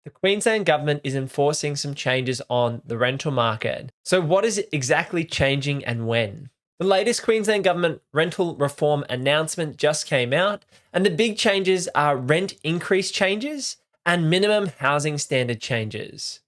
The Queensland government is enforcing some changes on the rental market. So, what is exactly changing and when? The latest Queensland government rental reform announcement just came out, and the big changes are rent increase changes and minimum housing standard changes.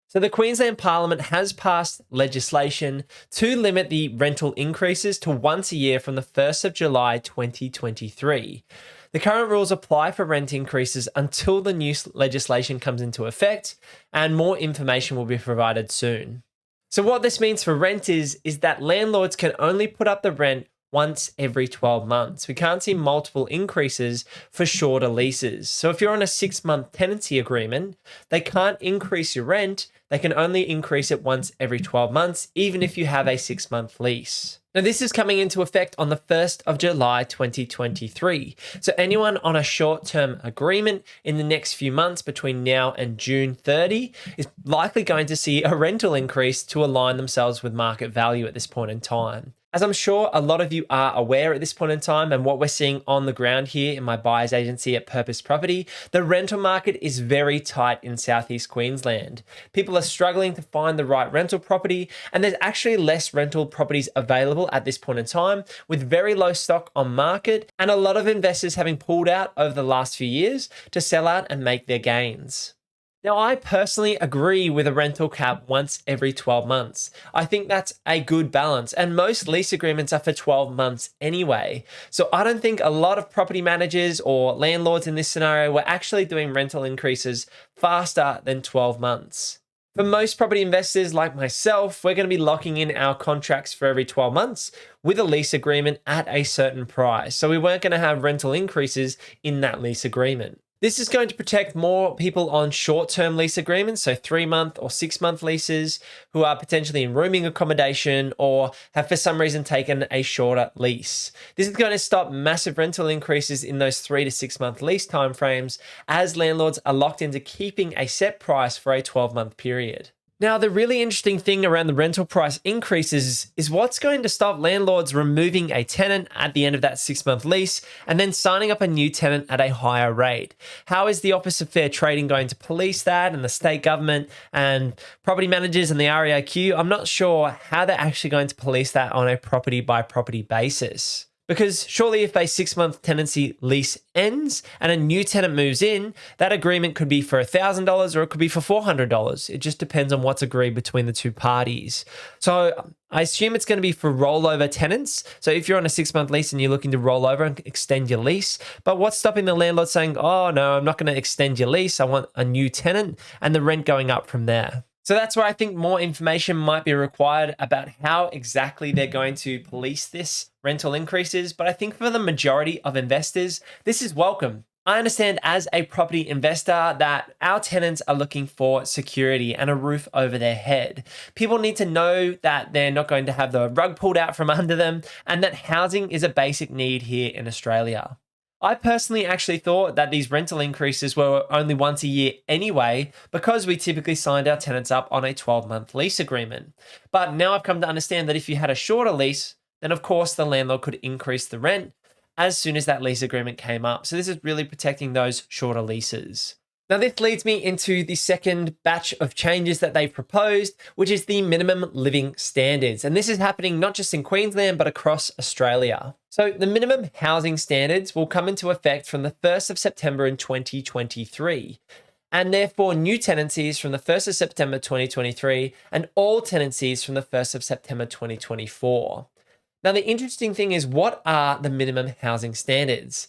So, the Queensland Parliament has passed legislation to limit the rental increases to once a year from the 1st of July 2023. The current rules apply for rent increases until the new legislation comes into effect, and more information will be provided soon. So, what this means for renters is that landlords can only put up the rent once every 12 months. We can't see multiple increases for shorter leases. So, if you're on a 6-month tenancy agreement, they can't increase your rent. They can only increase it once every 12 months, even if you have a 6-month lease. Now, this is coming into effect on the 1st of July 2023. So, anyone on a short term agreement in the next few months between now and June 30 is likely going to see a rental increase to align themselves with market value at this point in time. As I'm sure a lot of you are aware at this point in time, and what we're seeing on the ground here in my buyer's agency at Purpose Property, the rental market is very tight in southeast Queensland. People are struggling to find the right rental property, and there's actually less rental properties available at this point in time, with very low stock on market, and a lot of investors having pulled out over the last few years to sell out and make their gains. Now, I personally agree with a rental cap once every 12 months. I think that's a good balance, and most lease agreements are for 12 months anyway. So I don't think a lot of property managers or landlords in this scenario were actually doing rental increases faster than 12 months. For most property investors like myself, we're going to be locking in our contracts for every 12 months with a lease agreement at a certain price. So we weren't going to have rental increases in that lease agreement. This is going to protect more people on short-term lease agreements, so 3-month or 6-month leases, who are potentially in rooming accommodation or have for some reason taken a shorter lease. This is going to stop massive rental increases in those 3 to 6-month lease timeframes, as landlords are locked into keeping a set price for a 12-month period. Now, the really interesting thing around the rental price increases is what's going to stop landlords removing a tenant at the end of that 6-month lease and then signing up a new tenant at a higher rate. How is the Office of Fair Trading going to police that, and the state government and property managers and the REIQ? I'm not sure how they're actually going to police that on a property by property basis. Because surely if a 6-month tenancy lease ends and a new tenant moves in, that agreement could be for $1,000 or it could be for $400. It just depends on what's agreed between the two parties. So I assume it's going to be for rollover tenants. So if you're on a 6-month lease and you're looking to roll over and extend your lease, but what's stopping the landlord saying, oh no, I'm not going to extend your lease, I want a new tenant, and the rent going up from there? So that's where I think more information might be required about how exactly they're going to police this rental increases. But I think for the majority of investors, this is welcome. I understand as a property investor that our tenants are looking for security and a roof over their head. People need to know that they're not going to have the rug pulled out from under them, and that housing is a basic need here in Australia. I personally actually thought that these rental increases were only once a year anyway, because we typically signed our tenants up on a 12-month lease agreement. But now I've come to understand that if you had a shorter lease, then of course the landlord could increase the rent as soon as that lease agreement came up. So this is really protecting those shorter leases. Now, this leads me into the second batch of changes that they've proposed, which is the minimum living standards. And this is happening not just in Queensland, but across Australia. So the minimum housing standards will come into effect from the 1st of September in 2023. And therefore, new tenancies from the 1st of September 2023 and all tenancies from the 1st of September 2024. Now, the interesting thing is, what are the minimum housing standards?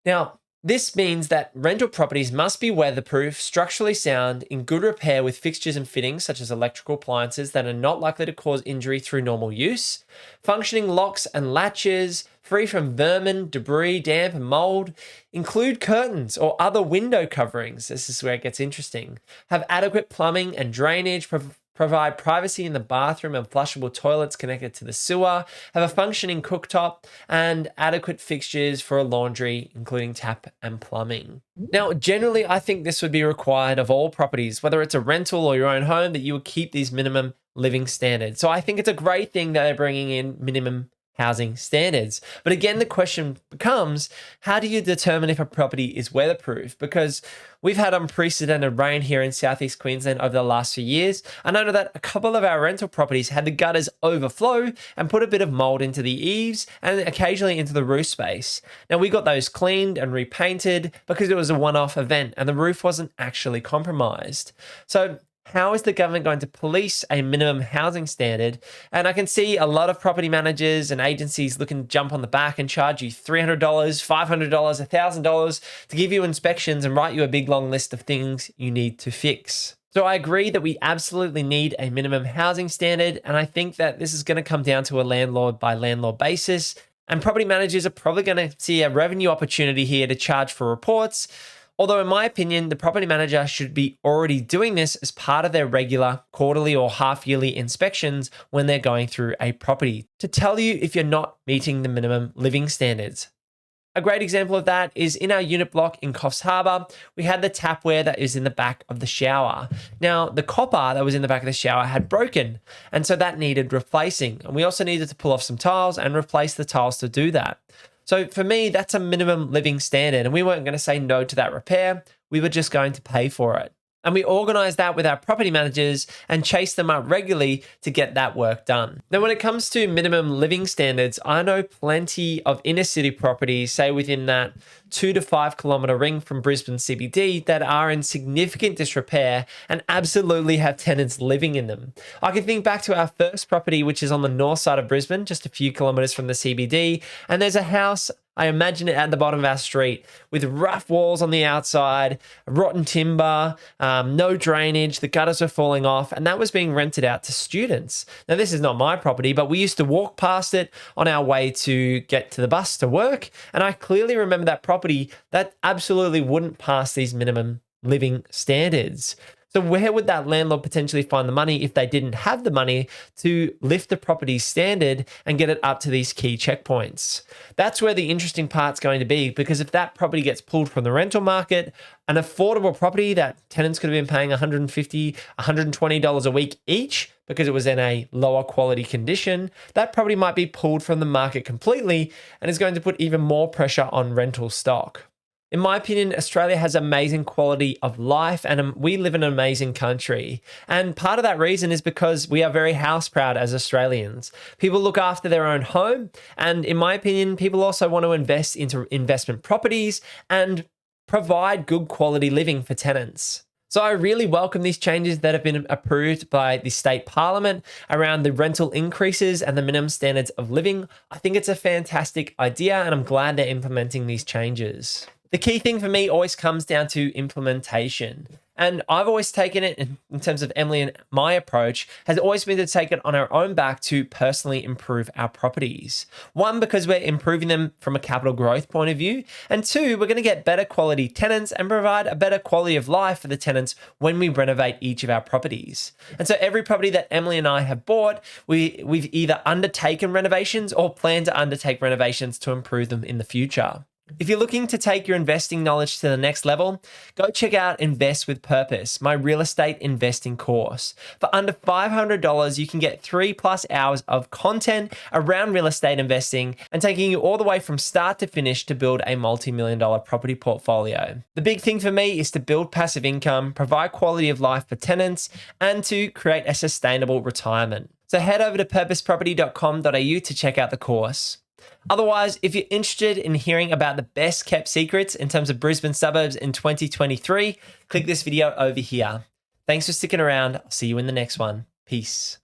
Now, this means that rental properties must be weatherproof, structurally sound, in good repair with fixtures and fittings such as electrical appliances that are not likely to cause injury through normal use, functioning locks and latches, free from vermin, debris, damp and mold, include curtains or other window coverings. This is where it gets interesting. Have adequate plumbing and drainage, provide privacy in the bathroom and flushable toilets connected to the sewer, have a functioning cooktop, and adequate fixtures for a laundry, including tap and plumbing. Now, generally, I think this would be required of all properties, whether it's a rental or your own home, that you would keep these minimum living standards. So I think it's a great thing that they're bringing in minimum housing standards. But again, the question becomes, how do you determine if a property is weatherproof? Because we've had unprecedented rain here in southeast Queensland over the last few years. I know that a couple of our rental properties had the gutters overflow and put a bit of mold into the eaves and occasionally into the roof space. Now, we got those cleaned and repainted because it was a one-off event and the roof wasn't actually compromised. So how is the government going to police a minimum housing standard? And I can see a lot of property managers and agencies looking to jump on the back and charge you $300, $500, $1,000 to give you inspections and write you a big long list of things you need to fix. So I agree that we absolutely need a minimum housing standard. And I think that this is going to come down to a landlord by landlord basis. And property managers are probably going to see a revenue opportunity here to charge for reports. Although in my opinion, the property manager should be already doing this as part of their regular quarterly or half-yearly inspections when they're going through a property to tell you if you're not meeting the minimum living standards. A great example of that is in our unit block in Coffs Harbour, we had the tapware that is in the back of the shower. Now, the copper that was in the back of the shower had broken, and so that needed replacing. And we also needed to pull off some tiles and replace the tiles to do that. So for me, that's a minimum living standard, and we weren't going to say no to that repair. We were just going to pay for it. And we organised that with our property managers and chased them up regularly to get that work done. Now, when it comes to minimum living standards, I know plenty of inner city properties, say within that 2 to 5 kilometre ring from Brisbane CBD, that are in significant disrepair and absolutely have tenants living in them. I can think back to our first property, which is on the north side of Brisbane, just a few kilometres from the CBD, and there's a house, I imagine it at the bottom of our street, with rough walls on the outside, rotten timber, no drainage, the gutters were falling off, and that was being rented out to students. Now, this is not my property, but we used to walk past it on our way to get to the bus to work, and I clearly remember that property that absolutely wouldn't pass these minimum living standards. So where would that landlord potentially find the money if they didn't have the money to lift the property's standard and get it up to these key checkpoints? That's where the interesting part's going to be, because if that property gets pulled from the rental market, an affordable property that tenants could have been paying $150, $120 a week each because it was in a lower quality condition, that property might be pulled from the market completely and is going to put even more pressure on rental stock. In my opinion, Australia has amazing quality of life and we live in an amazing country. And part of that reason is because we are very house proud as Australians. People look after their own home. And in my opinion, people also want to invest into investment properties and provide good quality living for tenants. So I really welcome these changes that have been approved by the state parliament around the rental increases and the minimum standards of living. I think it's a fantastic idea and I'm glad they're implementing these changes. The key thing for me always comes down to implementation. And I've always taken it in terms of Emily and my approach has always been to take it on our own back to personally improve our properties. One, because we're improving them from a capital growth point of view. And two, we're going to get better quality tenants and provide a better quality of life for the tenants when we renovate each of our properties. And so every property that Emily and I have bought, we've either undertaken renovations or plan to undertake renovations to improve them in the future. If you're looking to take your investing knowledge to the next level, go check out Invest with Purpose, my real estate investing course. For under $500, you can get 3+ hours of content around real estate investing and taking you all the way from start to finish to build a multi-million-dollar property portfolio. The big thing for me is to build passive income, provide quality of life for tenants, and to create a sustainable retirement. So head over to purposeproperty.com.au to check out the course. Otherwise, if you're interested in hearing about the best kept secrets in terms of Brisbane suburbs in 2023, click this video over here. Thanks for sticking around. I'll see you in the next one. Peace.